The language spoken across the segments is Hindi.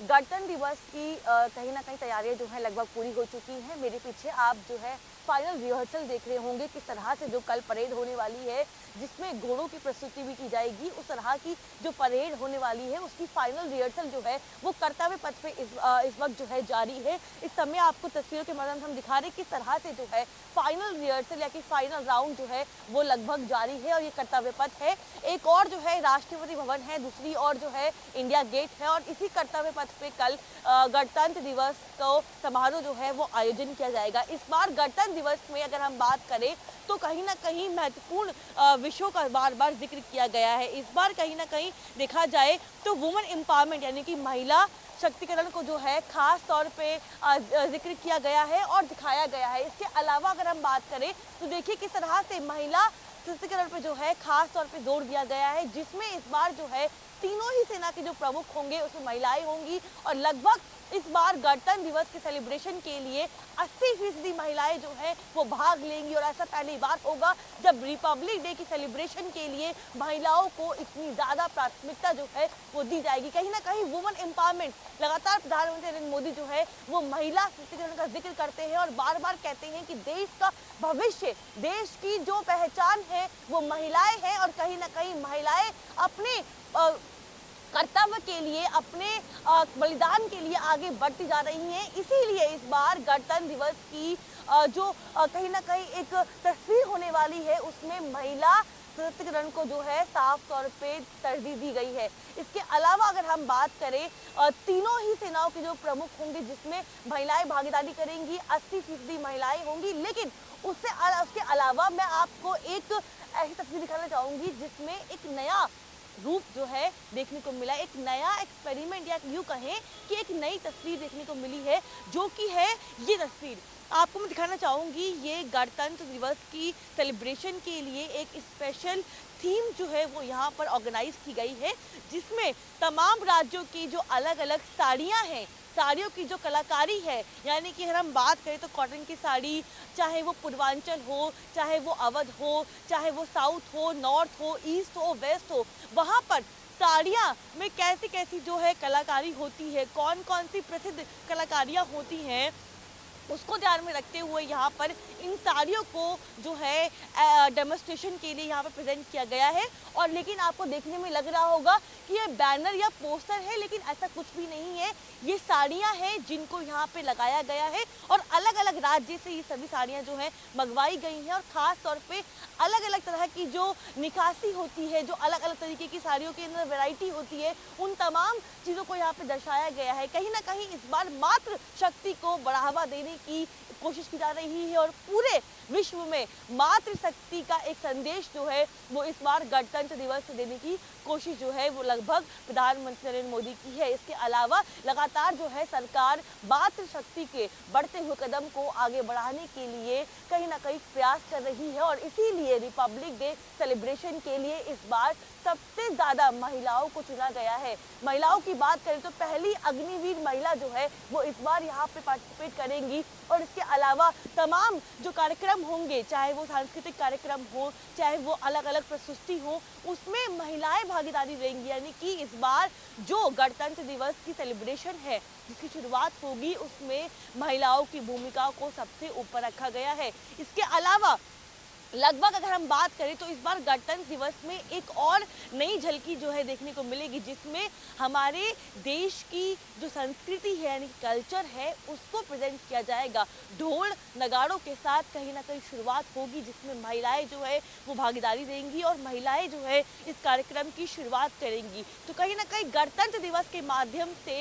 गणतंत्र दिवस की कहीं न कहीं तैयारियाँ जो हैं लगभग पूरी हो चुकी हैं। मेरे पीछे आप जो है फाइनल रिहर्सल देख रहे होंगे किस तरह से जो कल परेड होने वाली है, जिसमें घोड़ों की प्रस्तुति भी की जाएगी, उस तरह की जो परेड होने वाली है उसकी फाइनल रिहर्सल जो है वो कर्तव्य पथ पे इस वक़्त जो है जारी है। इस समय आपको तस्वीरों के माध्यम से हम दिखा रहे हैं किस तरह से जो है फाइनल रिहर्सल या कि फाइनल राउंड जो है वो लगभग जारी है और ये कर्तव्य पथ है। एक और जो है राष्ट्रपति भवन है, दूसरी ओर जो है इंडिया गेट है और इसी कर्तव्य पथ पे कल गणतंत्र दिवस को समारोह जो है वो आयोजन किया जाएगा। इस बार गणतंत्र दिवस में अगर हम बात करें तो कहीं न कहीं महत्वपूर्ण विषयों का बार-बार ज़िक्र किया गया है। इस बार कहीं न कहीं देखा जाए तो वुमेन एम्पावरमेंट यानी कि महिला शक्तिकरण को जो है खास तौर पे ज़िक्र किया गया है और दिखाया गया है। इसके अलावा अगर हम बात करें तो देखिए किस तरह से महिला सशक्तिकरण पे जो है खास तौर पे जोर दिया गया है, जिसमें इस बार जो है तीनों ही सेना के जो प्रमुख होंगे उसमें महिलाएं होंगी और लगभग इस बार गणतंत्र दिवस के सेलिब्रेशन के लिए 80% महिलाएं जो है वो भाग लेंगी और ऐसा पहली बार होगा जब रिपब्लिक डे की सेलिब्रेशन के लिए महिलाओं को इतनी ज़्यादा प्राथमिकता जो है वो दी जाएगी। कहीं ना कहीं वुमेन एम्पावरमेंट लगातार प्रधानमंत्री नरेंद्र मोदी जो है वो महिला सशक्तिकरण का जिक्र करते हैं और बार बार कहते हैं कि देश का भविष्य, देश की जो पहचान है वो महिलाएं हैं और कहीं ना कहीं महिलाएं अपने कर्तव्य के लिए, अपने बलिदान के लिए आगे बढ़ती जा रही हैं। इसीलिए इस बार गणतंत्र दिवस की जो कहीं न कहीं एक तस्वीर होने वाली है उसमें महिला सशक्तिकरण को जो है साफ तौर पे तरजीह दी गई है। इसके अलावा अगर हम बात करें तीनों ही सेनाओं के जो प्रमुख होंगे जिसमें महिलाएं भागीदारी करेंगी, 80% महिलाएं होंगी, लेकिन उसके अलावा मैं आपको एक ऐसी तस्वीर दिखाना चाहूँगी जिसमें एक नया रूप जो है देखने को मिला, एक नया एक्सपेरिमेंट या यूँ कहें कि एक नई तस्वीर देखने को मिली है, जो कि है ये तस्वीर। आपको मैं दिखाना चाहूँगी ये गणतंत्र दिवस की सेलिब्रेशन के लिए एक स्पेशल थीम जो है वो यहाँ पर ऑर्गेनाइज की गई है, जिसमें तमाम राज्यों की जो अलग-अलग साड़ियाँ हैं, साड़ियों की जो कलाकारी है, यानी कि अगर हम बात करें तो कॉटन की साड़ी, चाहे वो पूर्वांचल हो, चाहे वो अवध हो, चाहे वो साउथ हो, नॉर्थ हो, ईस्ट हो, वेस्ट हो, वहाँ पर साड़ियाँ में कैसी-कैसी जो है कलाकारी होती है, कौन-कौन सी प्रसिद्ध कलाकारियाँ होती हैं, उसको ध्यान में रखते हुए यहाँ पर इन साड़ियों को जो है डेमोन्स्ट्रेशन के लिए यहाँ पर प्रेजेंट किया गया है। और लेकिन आपको देखने में लग रहा होगा कि ये बैनर या पोस्टर है, लेकिन ऐसा कुछ भी नहीं है। ये साड़ियाँ हैं जिनको यहाँ पे लगाया गया है और अलग-अलग राज्य से ये सभी साड़ियाँ जो हैं मंगवाई गई हैं और ख़ास तौर पे अलग-अलग तरह की जो निकासी होती है, जो अलग-अलग तरीके की साड़ियों के अंदर वैरायटी होती है, उन तमाम चीज़ों को यहाँ पे दर्शाया गया है। कहीं न कहीं इस बार मातृ शक्ति को बढ़ावा देने की कोशिश की जा रही है और पूरे विश्व में मातृशक्ति का एक संदेश जो है वो इस बार गणतंत्र दिवस से देने की कोशिश जो है वो लगभग प्रधानमंत्री नरेंद्र मोदी की है। इसके अलावा लगातार जो है सरकार मातृशक्ति के बढ़ते हुए कदम को आगे बढ़ाने के लिए कहीं ना कहीं प्रयास कर रही है और इसीलिए रिपब्लिक डे सेलिब्रेशन के लिए इस बार सबसे ज़्यादा महिलाओं को चुना गया है। महिलाओं की बात करें तो पहली अग्निवीर महिला जो है वो इस बार यहाँ पे पार्टिसिपेट करेंगी और इसके अलावा तमाम जो कार्यक्रम होंगे, चाहे वो सांस्कृतिक कार्यक्रम हो, चाहे वो अलग-अलग प्रस्तुति हो, उसमें महिलाएं भागीदारी रहेंगी। यानी कि इस बार जो गणतंत्र दिवस की सेलिब्रेशन है जिसकी शुरुआत होगी उसमें महिलाओं की भूमिका को सबसे ऊपर रखा गया है। इसके अलावा लगभग अगर हम बात करें तो इस बार गणतंत्र दिवस में एक और नई झलकी जो है देखने को मिलेगी, जिसमें हमारे देश की जो संस्कृति है यानी कल्चर है उसको प्रेजेंट किया जाएगा। ढोल नगाड़ों के साथ कहीं ना कहीं शुरुआत होगी जिसमें महिलाएं जो है वो भागीदारी देंगी और महिलाएं जो है इस कार्यक्रम की शुरुआत करेंगी। तो कहीं ना कहीं गणतंत्र दिवस के माध्यम से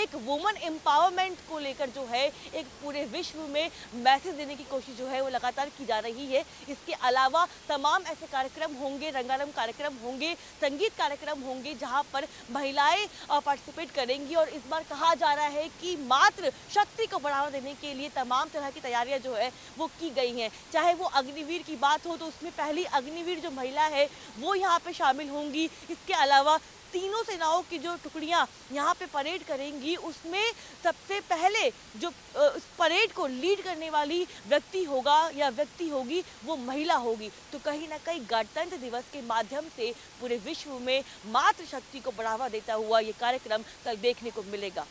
एक वुमेन एम्पावरमेंट को लेकर जो है एक पूरे विश्व में मैसेज देने की कोशिश जो है वो लगातार की जा रही है। इसके अलावा तमाम ऐसे कार्यक्रम होंगे, रंगारंग कार्यक्रम होंगे, संगीत कार्यक्रम होंगे जहां पर महिलाएं पार्टिसिपेट करेंगी और इस बार कहा जा रहा है कि मातृ शक्ति को बढ़ावा देने के लिए तमाम तरह की तैयारियां जो है वो की गई हैं। चाहे वो अग्निवीर की बात हो तो उसमें पहली अग्निवीर जो महिला है वो यहाँ पे शामिल होंगी। इसके अलावा तीनों सेनाओं की जो टुकड़ियां यहाँ पे परेड करेंगी, उसमें सबसे पहले जो उस परेड को लीड करने वाली व्यक्ति होगा या व्यक्ति होगी वो महिला होगी। तो कहीं ना कहीं गणतंत्र दिवस के माध्यम से पूरे विश्व में मातृशक्ति को बढ़ावा देता हुआ ये कार्यक्रम कल देखने को मिलेगा।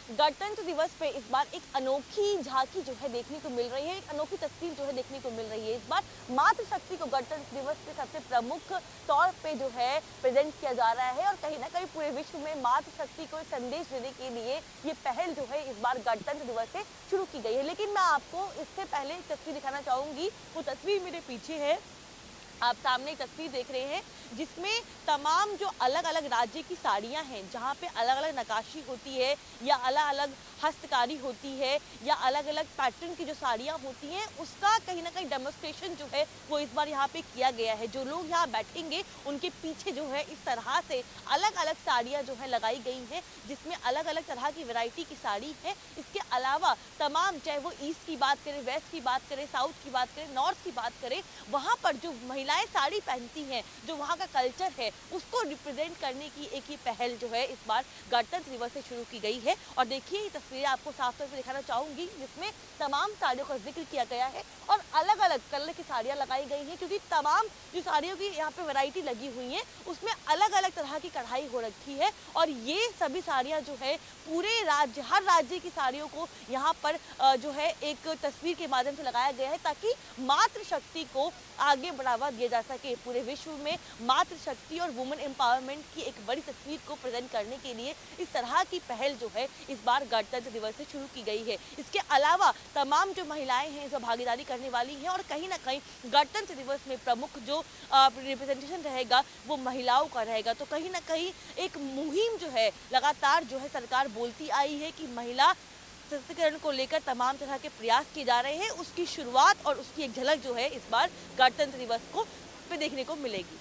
गणतंत्र दिवस पे इस बार एक अनोखी झांकी जो है देखने को मिल रही है, एक अनोखी तस्वीर जो है देखने को मिल रही है। इस बार मातृशक्ति को गणतंत्र दिवस पे सबसे प्रमुख तौर पे जो है प्रेजेंट किया जा रहा है और कहीं ना कहीं पूरे विश्व में मातृशक्ति को संदेश देने के लिए ये पहल जो है इस बार गणतंत्र दिवस से शुरू की गई है। लेकिन मैं आपको इससे पहले एक तस्वीर दिखाना चाहूंगी। वो तस्वीर मेरे पीछे है, आप सामने एक तस्वीर देख रहे हैं जिसमें तमाम जो अलग अलग राज्य की साड़ियां हैं, जहां पे अलग अलग नक्काशी होती है या अलग अलग हस्तकारी होती है या अलग अलग पैटर्न की जो साड़ियां होती हैं, उसका कहीं ना कहीं डेमोन्स्ट्रेशन जो है वो इस बार यहाँ पे किया गया है। जो लोग यहाँ बैठेंगे उनके पीछे जो है इस तरह से अलग अलग साड़ियाँ जो है लगाई गई हैं, जिसमें अलग अलग तरह की वैरायटी की साड़ी है। इसके अलावा तमाम, चाहे वो ईस्ट की बात करें, वेस्ट की बात करें, साउथ की बात करें, नॉर्थ की बात करें, वहाँ पर जो महिलाएं साड़ी पहनती हैं, जो वहाँ का कल्चर है उसको रिप्रेजेंट करने की एक ही पहल जो है इस बार गणतंत्र दिवस से शुरू की गई है। और देखिए ये तस्वीरें आपको साफ तौर पर दिखाना चाहूंगी जिसमें तमाम साड़ियों का जिक्र किया गया है और अलग अलग कलर की साड़ियाँ लगाई गई हैं, क्योंकि तमाम जो साड़ियों की यहाँ पे वैरायटी लगी हुई है उसमें अलग अलग तरह की कढ़ाई हो रखी है। और ये सभी साड़ियाँ जो है पूरे राज्य, हर राज्य की साड़ियों को यहाँ पर जो है एक तस्वीर के माध्यम से लगाया गया है ताकि मातृशक्ति को आगे बढ़ावा दिया जा सके। पूरे विश्व में मातृशक्ति और वुमेन एम्पावरमेंट की एक बड़ी तस्वीर को प्रेजेंट करने के लिए इस तरह की पहल जो है इस बार गणतंत्र दिवस से शुरू की गई है। इसके अलावा तमाम जो महिलाएं हैं जो भागीदारी करने वाली हैं और कहीं ना कहीं गणतंत्र दिवस में प्रमुख जो रिप्रेजेंटेशन रहेगा वो महिलाओं का रहेगा। तो कहीं ना कहीं एक मुहिम जो है लगातार जो है सरकार बोलती आई है कि महिला सशक्तिकरण को लेकर तमाम तरह के प्रयास किए जा रहे हैं, उसकी शुरुआत और उसकी एक झलक जो है इस बार गणतंत्र दिवस को पे देखने को मिलेगी।